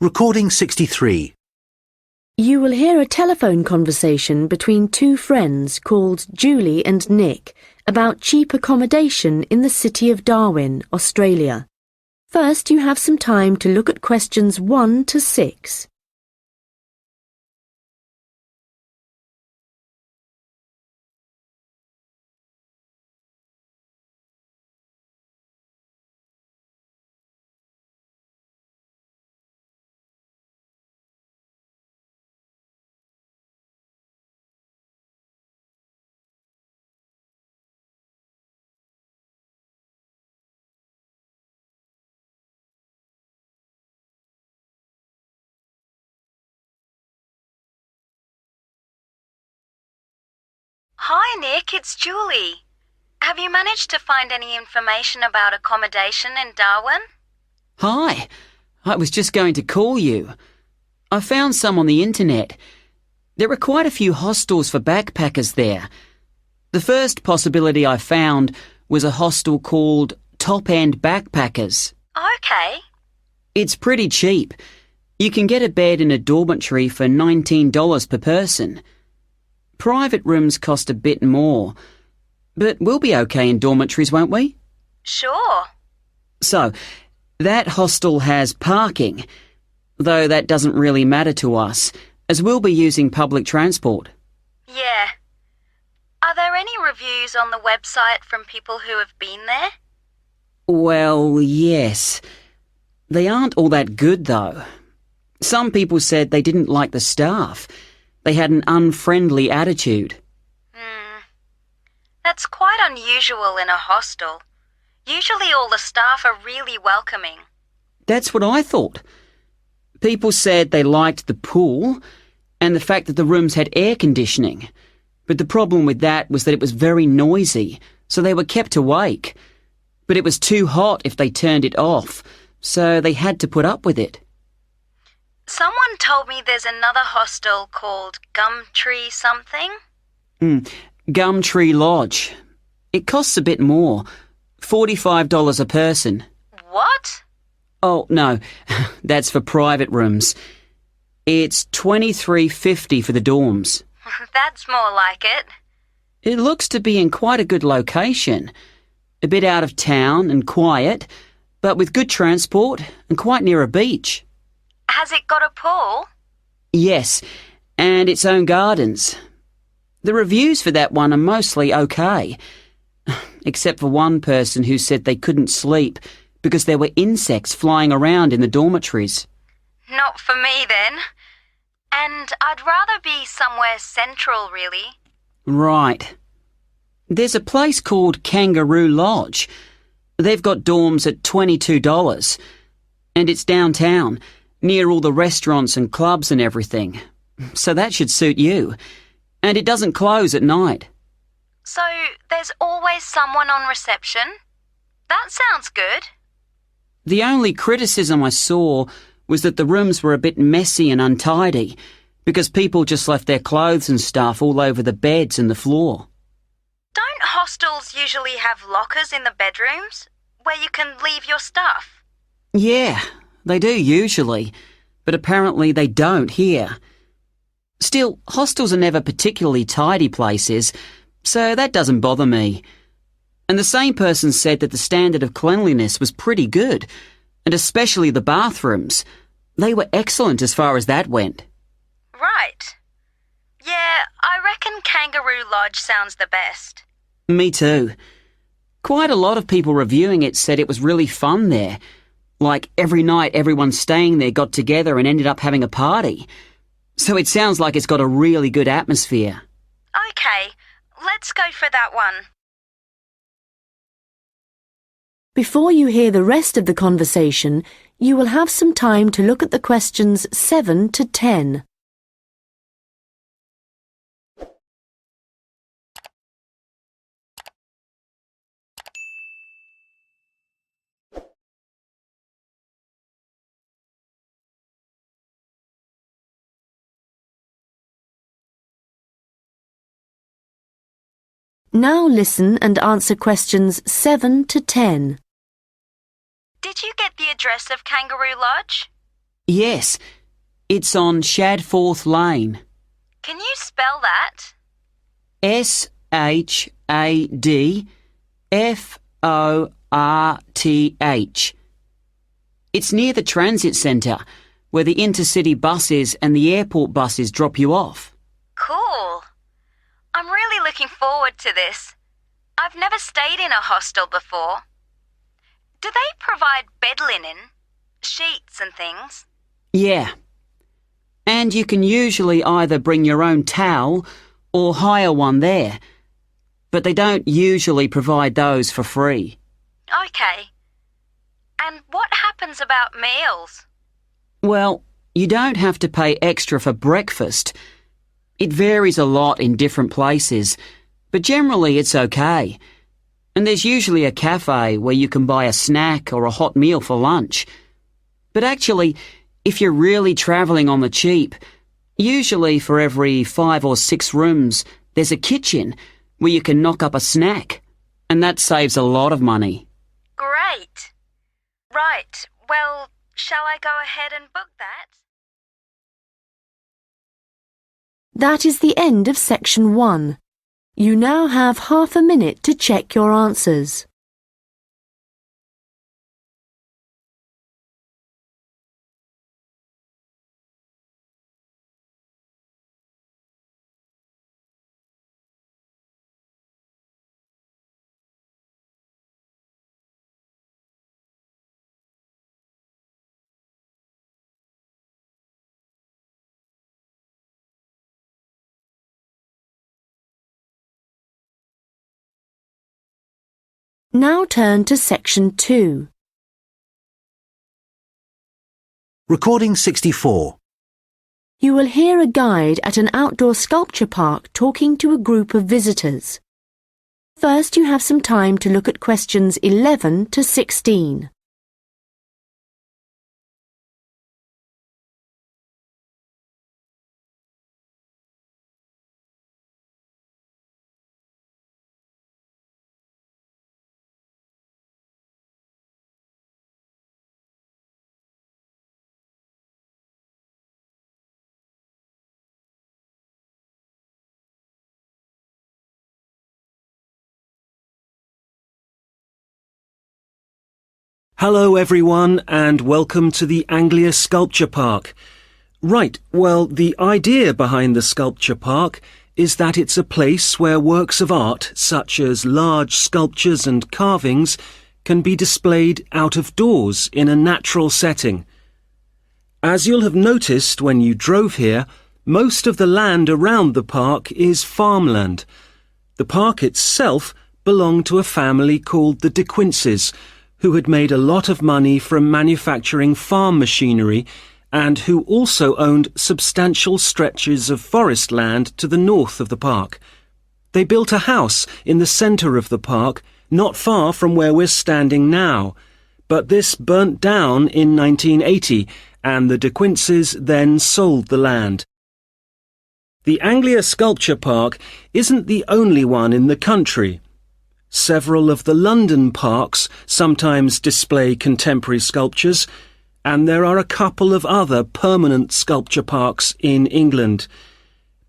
Recording 63. You will hear a telephone conversation between two friends called Julie and Nick about cheap accommodation in the city of Darwin, Australia. First, you have some time to look at questions 1 to 6. Hi Nick, it's Julie. Have you managed to find any information about accommodation in Darwin? Hi, I was just going to call you. I found some on the internet. There are quite a few hostels for backpackers there. The first possibility I found was a hostel called Top End Backpackers. Okay. It's pretty cheap. You can get a bed in a dormitory for $19 per person. Private rooms cost a bit more, but we'll be okay in dormitories, won't we? Sure. So, that hostel has parking, though that doesn't really matter to us, as we'll be using public transport. Yeah. Are there any reviews on the website from people who have been there? Well, yes. They aren't all that good, though. Some people said they didn't like the staff. They had an unfriendly attitude. That's quite unusual in a hostel. Usually all the staff are really welcoming. That's what I thought. People said they liked the pool and the fact that the rooms had air conditioning. But the problem with that was that it was very noisy, so they were kept awake. But it was too hot if they turned it off, so they had to put up with it. Someone told me there's another hostel called Gumtree something. Gumtree Lodge. It costs a bit more, $45 a person. What? Oh, no, that's for private rooms. It's $23.50 for the dorms. That's more like it. It looks to be in quite a good location. A bit out of town and quiet, but with good transport and quite near a beach. Has it got a pool? Yes, and its own gardens. The reviews for that one are mostly okay, except for one person who said they couldn't sleep because there were insects flying around in the dormitories. Not for me then. And I'd rather be somewhere central, really. Right. There's a place called Kangaroo Lodge. They've got dorms at $22, and it's downtown, near all the restaurants and clubs and everything. So that should suit you. And it doesn't close at night. So there's always someone on reception? That sounds good. The only criticism I saw was that the rooms were a bit messy and untidy because people just left their clothes and stuff all over the beds and the floor. Don't hostels usually have lockers in the bedrooms where you can leave your stuff? Yeah, they do usually, but apparently they don't here. Still, hostels are never particularly tidy places, so that doesn't bother me. And the same person said that the standard of cleanliness was pretty good, and especially the bathrooms. They were excellent as far as that went. Right. Yeah, I reckon Kangaroo Lodge sounds the best. Me too. Quite a lot of people reviewing it said it was really fun there. Like every night everyone staying there got together and ended up having a party. So it sounds like it's got a really good atmosphere. Okay, let's go for that one. Before you hear the rest of the conversation, you will have some time to look at the questions 7 to 10. Now listen and answer questions 7 to 10. Did you get the address of Kangaroo Lodge? Yes, it's on Shadforth Lane. Can you spell that? Shadforth. It's near the transit centre, where the intercity buses and the airport buses drop you off. Cool. I'm really looking forward to this. I've never stayed in a hostel before. Do they provide bed linen, sheets and things? Yeah. And you can usually either bring your own towel or hire one there, but they don't usually provide those for free. Okay. And what happens about meals? Well, you don't have to pay extra for breakfast. It varies a lot in different places, but generally it's okay. And there's usually a cafe where you can buy a snack or a hot meal for lunch. But actually, if you're really travelling on the cheap, usually for every 5 or 6 rooms, there's a kitchen where you can knock up a snack, and that saves a lot of money. Great. Right, well, shall I go ahead and book that? That is the end of section 1. You now have half a minute to check your answers. Now turn to section 2. Recording 64. You will hear a guide at an outdoor sculpture park talking to a group of visitors. First, you have some time to look at questions 11 to 16. Hello everyone and welcome to the Anglia Sculpture Park. Right, well, the idea behind the sculpture park is that it's a place where works of art, such as large sculptures and carvings, can be displayed out of doors in a natural setting. As you'll have noticed when you drove here, most of the land around the park is farmland. The park itself belonged to a family called the De Quinces, who had made a lot of money from manufacturing farm machinery and who also owned substantial stretches of forest land to the north of the park. They built a house in the centre of the park, not far from where we're standing now, but this burnt down in 1980 and the De Quinces then sold the land. The Anglia Sculpture Park isn't the only one in the country. Several of the London parks sometimes display contemporary sculptures, and there are a couple of other permanent sculpture parks in England.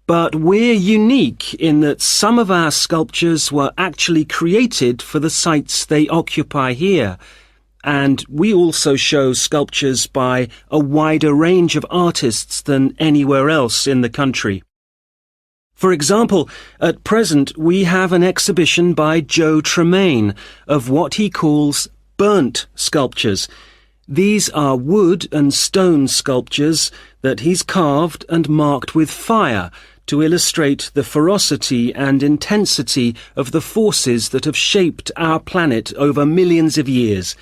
But we're unique in that some of our sculptures were actually created for the sites they occupy here, and we also show sculptures by a wider range of artists than anywhere else in the country. For example, at present we have an exhibition by Joe Tremaine of what he calls burnt sculptures. These are wood and stone sculptures that he's carved and marked with fire to illustrate the ferocity and intensity of the forces that have shaped our planet over millions of years.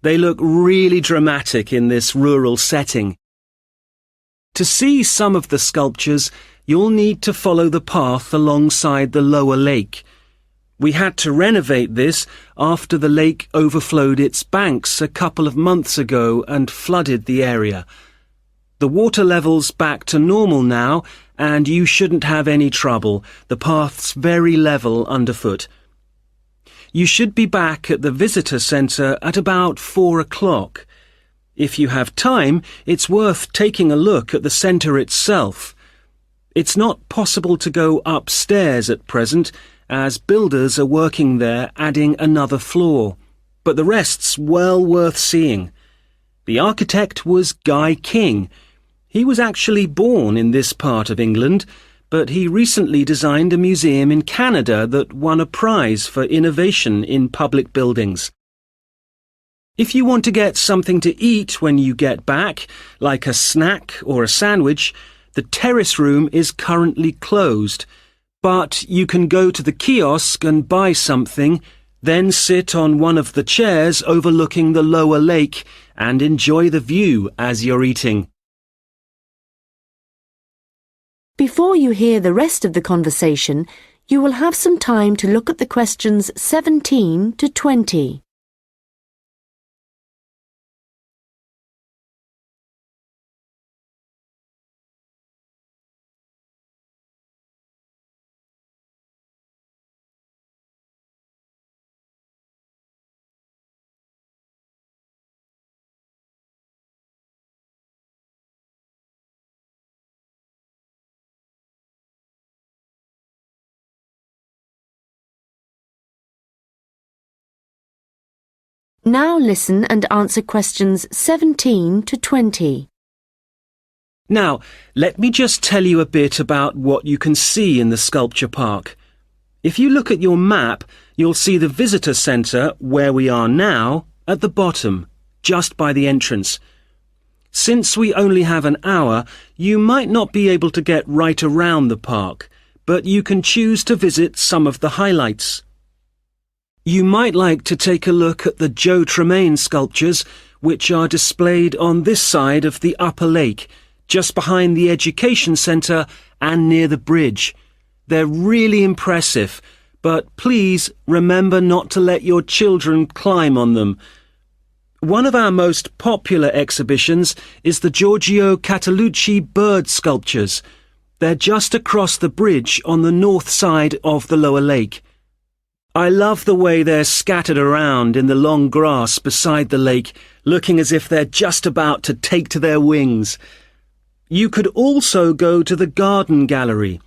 They look really dramatic in this rural setting. To see some of the sculptures, you'll need to follow the path alongside the lower lake. We had to renovate this after the lake overflowed its banks a couple of months ago and flooded the area. The water level's back to normal now, and you shouldn't have any trouble. The path's very level underfoot. You should be back at the visitor centre at about 4 o'clock. If you have time, it's worth taking a look at the centre itself. It's not possible to go upstairs at present, as builders are working there adding another floor, but the rest's well worth seeing. The architect was Guy King. He was actually born in this part of England, but he recently designed a museum in Canada that won a prize for innovation in public buildings. If you want to get something to eat when you get back, like a snack or a sandwich, the terrace room is currently closed, but you can go to the kiosk and buy something, then sit on one of the chairs overlooking the lower lake and enjoy the view as you're eating. Before you hear the rest of the conversation, you will have some time to look at the questions 17 to 20. Now listen and answer questions 17 to 20. Now, let me just tell you a bit about what you can see in the sculpture park. If you look at your map, you'll see the visitor centre, where we are now, at the bottom, just by the entrance. Since we only have an hour, you might not be able to get right around the park, but you can choose to visit some of the highlights. You might like to take a look at the Joe Tremaine sculptures, which are displayed on this side of the upper lake, just behind the education centre and near the bridge. They're really impressive, but please remember not to let your children climb on them. One of our most popular exhibitions is the Giorgio Catalucci bird sculptures. They're just across the bridge on the north side of the lower lake. I love the way they're scattered around in the long grass beside the lake, looking as if they're just about to take to their wings. You could also go to the garden gallery.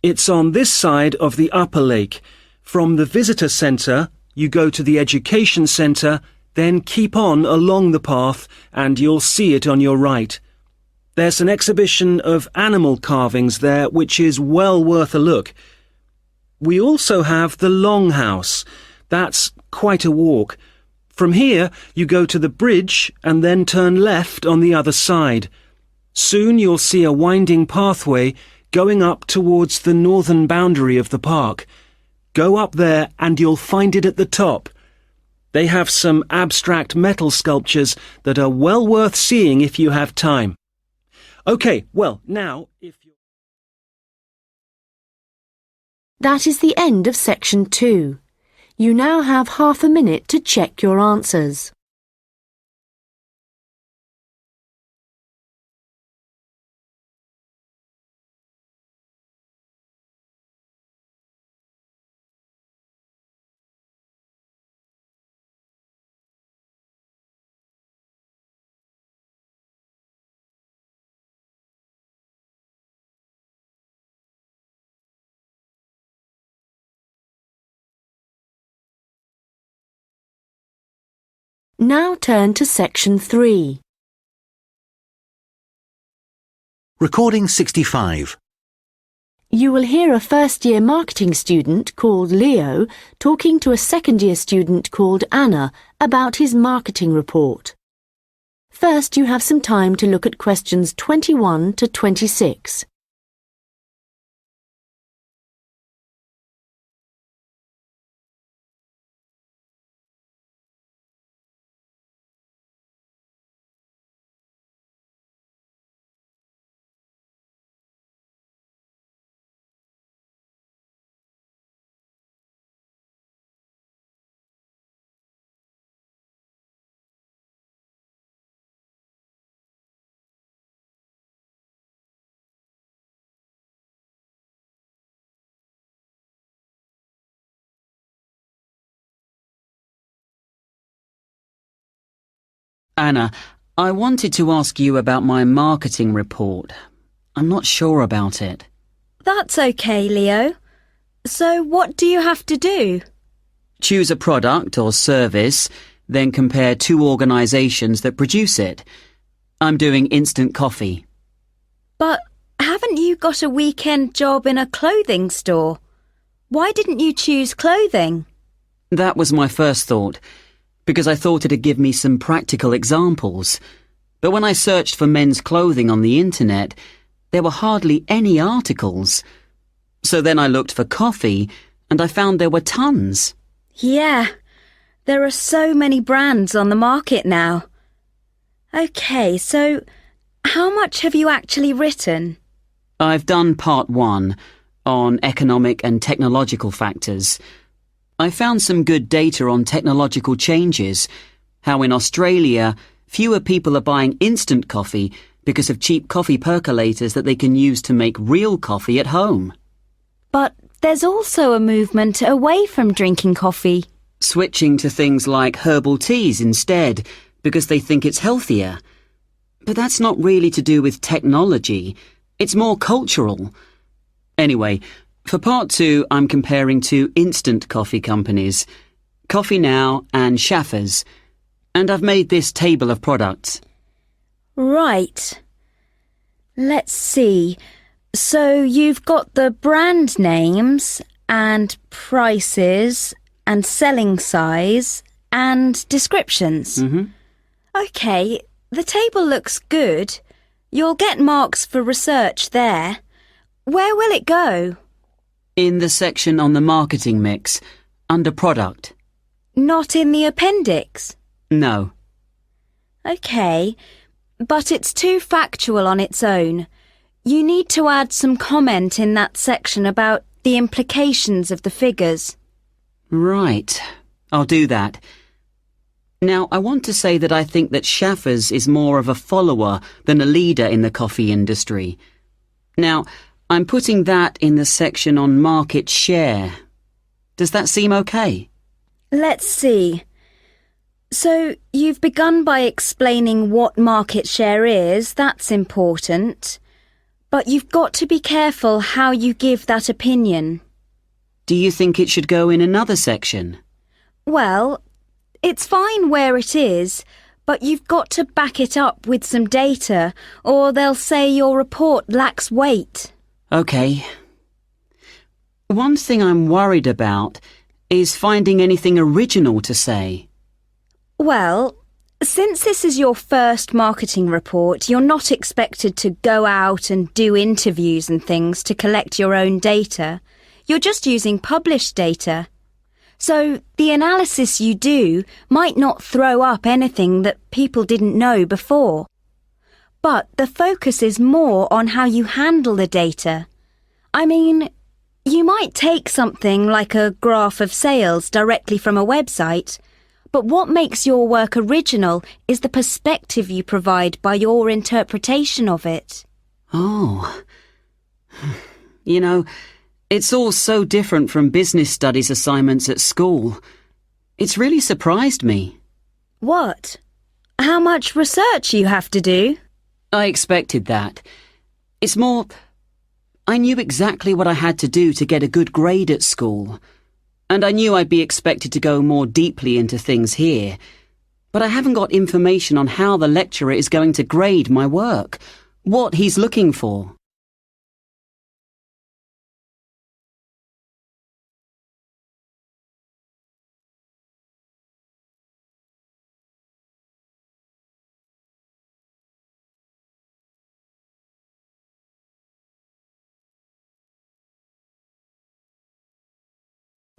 It's on this side of the upper lake. From the visitor centre, you go to the education centre, then keep on along the path and you'll see it on your right. There's an exhibition of animal carvings there which is well worth a look. We also have the Longhouse. That's quite a walk. From here, you go to the bridge and then turn left on the other side. Soon you'll see a winding pathway going up towards the northern boundary of the park. Go up there and you'll find it at the top. They have some abstract metal sculptures that are well worth seeing if you have time. OK, well, now, if you... That is the end of section 2. You now have half a minute to check your answers. Now turn to section 3. Recording 65. You will hear a first-year marketing student called Leo talking to a second-year student called Anna about his marketing report. First, you have some time to look at questions 21 to 26. Anna, I wanted to ask you about my marketing report. I'm not sure about it. That's okay, Leo. So what do you have to do? Choose a product or service, then compare two organisations that produce it. I'm doing instant coffee. But haven't you got a weekend job in a clothing store? Why didn't you choose clothing? That was my first thought, because I thought it'd give me some practical examples. But when I searched for men's clothing on the internet, there were hardly any articles. So then I looked for coffee, and I found there were tons. Yeah, there are so many brands on the market now. Okay, so how much have you actually written? I've done part 1 on economic and technological factors. I found some good data on technological changes, how in Australia fewer people are buying instant coffee because of cheap coffee percolators that they can use to make real coffee at home. But there's also a movement away from drinking coffee. Switching to things like herbal teas instead because they think it's healthier. But that's not really to do with technology. It's more cultural. Anyway, for part 2, I'm comparing two instant coffee companies, Coffee Now and Schaffers, and I've made this table of products. Right. Let's see. So you've got the brand names and prices and selling size and descriptions. Okay, the table looks good. You'll get marks for research there. Where will it go? In the section on the marketing mix, under product. Not in the appendix? No. Okay, but it's too factual on its own. You need to add some comment in that section about the implications of the figures. Right. I'll do that. Now, I want to say that I think that Schaffers is more of a follower than a leader in the coffee industry. Now, I'm putting that in the section on market share. Does that seem okay? Let's see. So, you've begun by explaining what market share is. That's important. But you've got to be careful how you give that opinion. Do you think it should go in another section? Well, it's fine where it is, but you've got to back it up with some data, or they'll say your report lacks weight. Okay. One thing I'm worried about is finding anything original to say. Well, since this is your first marketing report, you're not expected to go out and do interviews and things to collect your own data. You're just using published data. So the analysis you do might not throw up anything that people didn't know before. But the focus is more on how you handle the data. I mean, you might take something like a graph of sales directly from a website, but what makes your work original is the perspective you provide by your interpretation of it. Oh. You know, it's all so different from business studies assignments at school. It's really surprised me. What? How much research you have to do? I expected that. It's more, I knew exactly what I had to do to get a good grade at school. And I knew I'd be expected to go more deeply into things here. But I haven't got information on how the lecturer is going to grade my work, what he's looking for.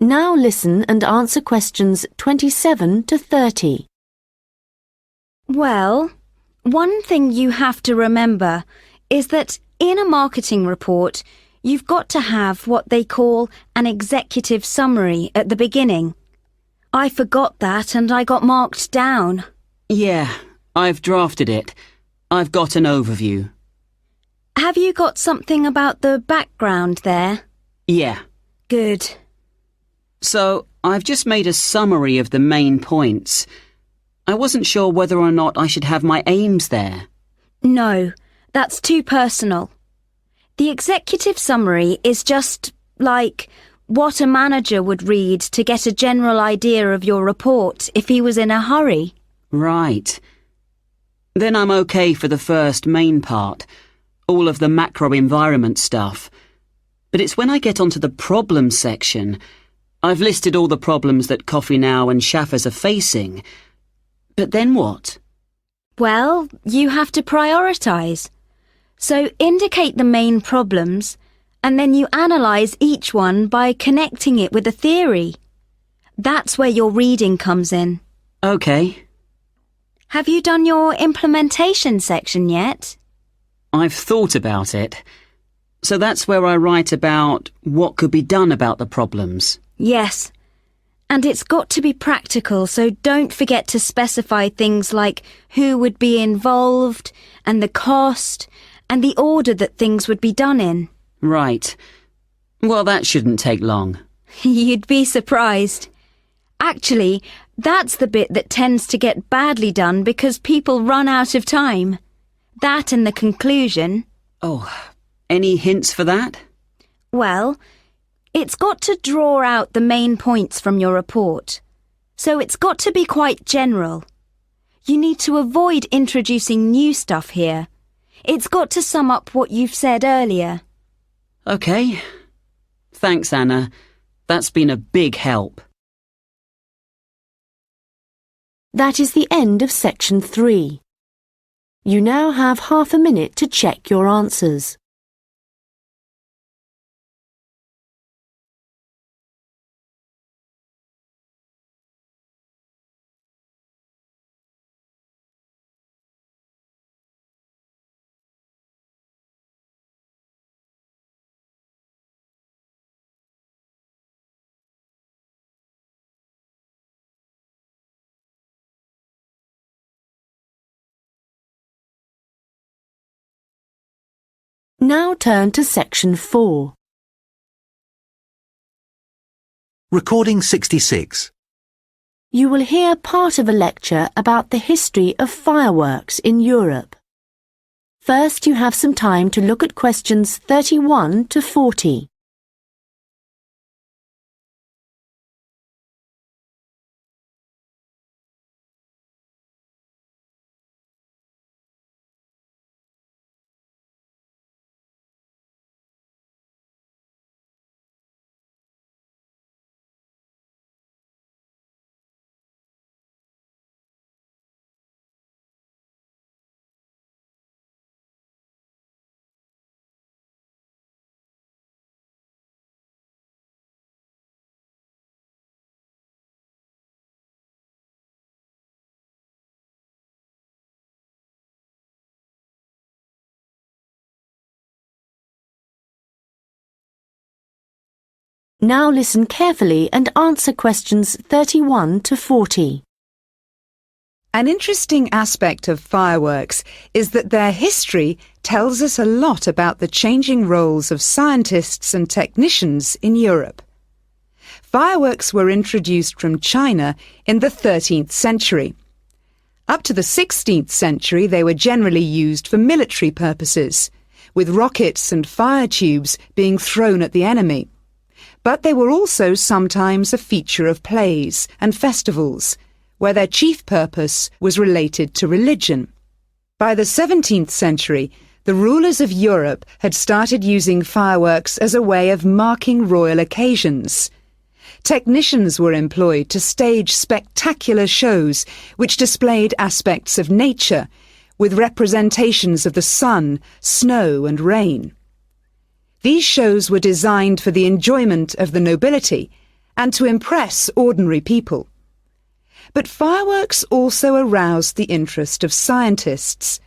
Now listen and answer questions 27 to 30. Well, one thing you have to remember is that in a marketing report, you've got to have what they call an executive summary at the beginning. I forgot that and I got marked down. Yeah, I've drafted it. I've got an overview. Have you got something about the background there? Yeah. Good. So, I've just made a summary of the main points. I wasn't sure whether or not I should have my aims there. No, that's too personal. The executive summary is just like what a manager would read to get a general idea of your report if he was in a hurry. Right. Then I'm okay for the first main part, all of the macro environment stuff. But it's when I get onto the problems section. I've listed all the problems that Coffee Now and Shaffers are facing. But then what? Well, you have to prioritise. So indicate the main problems, and then you analyse each one by connecting it with a theory. That's where your reading comes in. Okay. Have you done your implementation section yet? I've thought about it. So that's where I write about what could be done about the problems. Yes. And it's got to be practical, so don't forget to specify things like who would be involved, and the cost, and the order that things would be done in. Right. Well, that shouldn't take long. You'd be surprised. Actually, that's the bit that tends to get badly done because people run out of time. That and the conclusion. Oh, any hints for that? Well, it's got to draw out the main points from your report. So it's got to be quite general. You need to avoid introducing new stuff here. It's got to sum up what you've said earlier. Okay. Thanks, Anna. That's been a big help. That is the end of section 3. You now have half a minute to check your answers. Now turn to section 4. Recording 66. You will hear part of a lecture about the history of fireworks in Europe. First, you have some time to look at questions 31 to 40. Now listen carefully and answer questions 31 to 40. An interesting aspect of fireworks is that their history tells us a lot about the changing roles of scientists and technicians in Europe. Fireworks were introduced from China in the 13th century. Up to the 16th century, they were generally used for military purposes, with rockets and fire tubes being thrown at the enemy. But they were also sometimes a feature of plays and festivals, where their chief purpose was related to religion. By the 17th century, the rulers of Europe had started using fireworks as a way of marking royal occasions. Technicians were employed to stage spectacular shows which displayed aspects of nature, with representations of the sun, snow and rain. These shows were designed for the enjoyment of the nobility and to impress ordinary people. But fireworks also aroused the interest of scientists,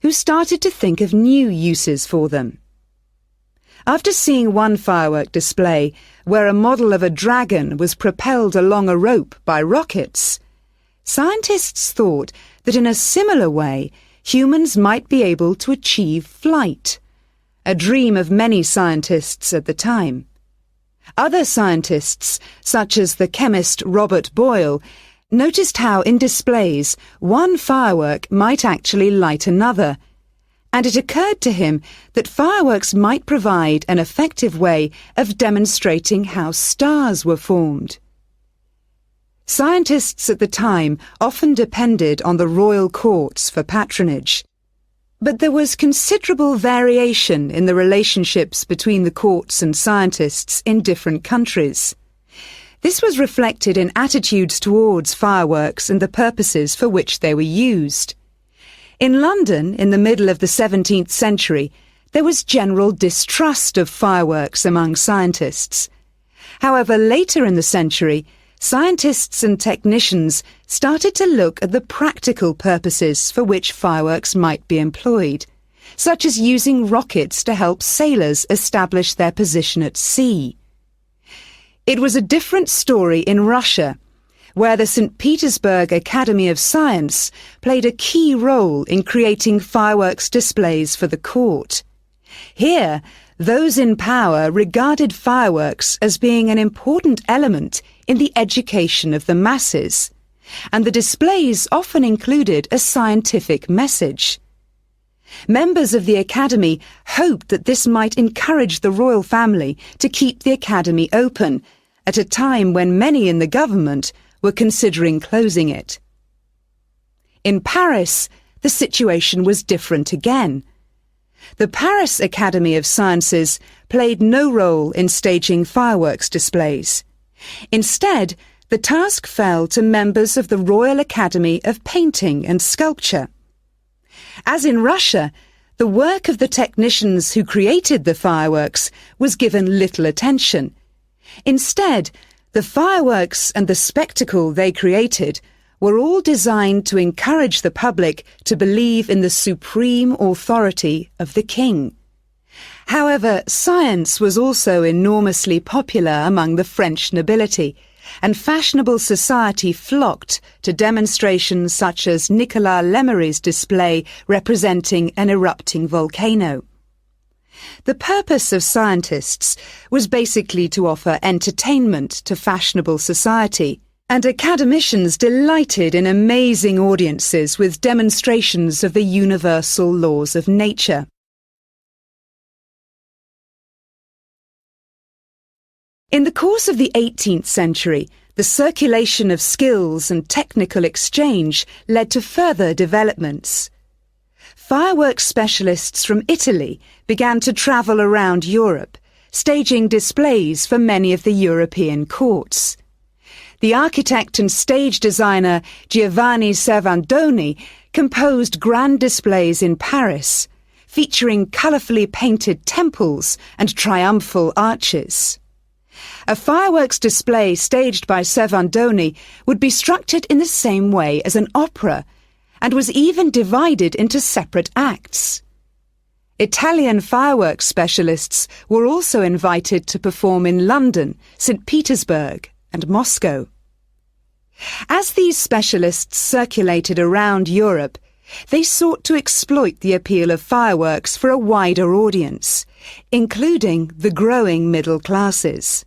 who started to think of new uses for them. After seeing one firework display where a model of a dragon was propelled along a rope by rockets, scientists thought that in a similar way humans might be able to achieve flight, a dream of many scientists at the time. Other scientists, such as the chemist Robert Boyle, noticed how in displays one firework might actually light another, and it occurred to him that fireworks might provide an effective way of demonstrating how stars were formed. Scientists at the time often depended on the royal courts for patronage, but there was considerable variation in the relationships between the courts and scientists in different countries. This was reflected in attitudes towards fireworks and the purposes for which they were used. In London, in the middle of the 17th century, there was general distrust of fireworks among scientists. However, later in the century, scientists and technicians started to look at the practical purposes for which fireworks might be employed, such as using rockets to help sailors establish their position at sea. It was a different story in Russia, where the St. Petersburg Academy of Science played a key role in creating fireworks displays for the court. Here, those in power regarded fireworks as being an important element in the education of the masses, and the displays often included a scientific message. Members of the Academy hoped that this might encourage the royal family to keep the Academy open at a time when many in the government were considering closing it. In Paris, the situation was different again. The Paris Academy of Sciences played no role in staging fireworks displays. Instead, the task fell to members of the Royal Academy of Painting and Sculpture. As in Russia, the work of the technicians who created the fireworks was given little attention. Instead, the fireworks and the spectacle they created were all designed to encourage the public to believe in the supreme authority of the king. However, science was also enormously popular among the French nobility, and fashionable society flocked to demonstrations such as Nicolas Lemery's display representing an erupting volcano. The purpose of scientists was basically to offer entertainment to fashionable society, and academicians delighted in amazing audiences with demonstrations of the universal laws of nature. In the course of the 18th century, the circulation of skills and technical exchange led to further developments. Fireworks specialists from Italy began to travel around Europe, staging displays for many of the European courts. The architect and stage designer Giovanni Servandoni composed grand displays in Paris, featuring colourfully painted temples and triumphal arches. A fireworks display staged by Servandoni would be structured in the same way as an opera, and was even divided into separate acts. Italian fireworks specialists were also invited to perform in London, St. Petersburg, and Moscow. As these specialists circulated around Europe, they sought to exploit the appeal of fireworks for a wider audience, including the growing middle classes.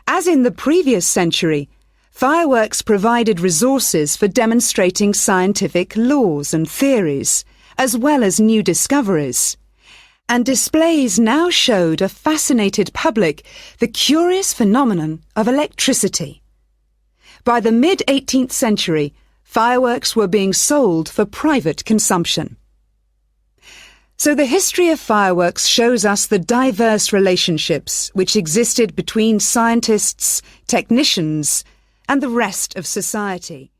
As in the previous century, fireworks provided resources for demonstrating scientific laws and theories, as well as new discoveries, and displays now showed a fascinated public the curious phenomenon of electricity. By the mid-18th century, fireworks were being sold for private consumption. So the history of fireworks shows us the diverse relationships which existed between scientists, technicians, and the rest of society.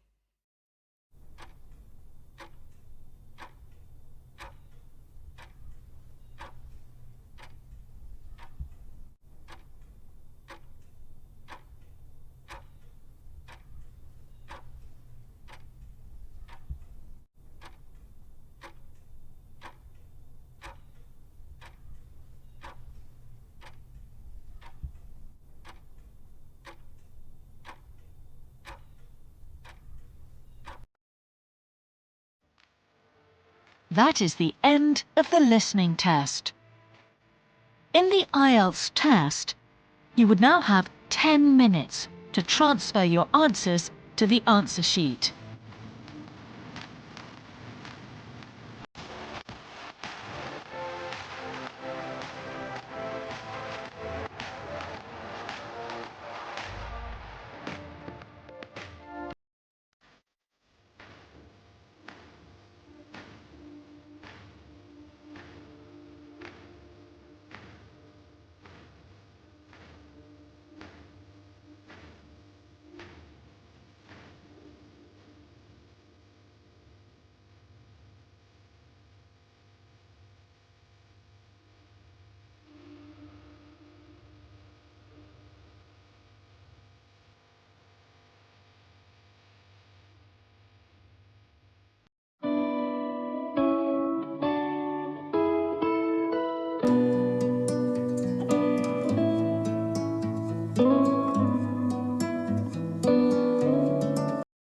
That is the end of the listening test. In the IELTS test, you would now have 10 minutes to transfer your answers to the answer sheet.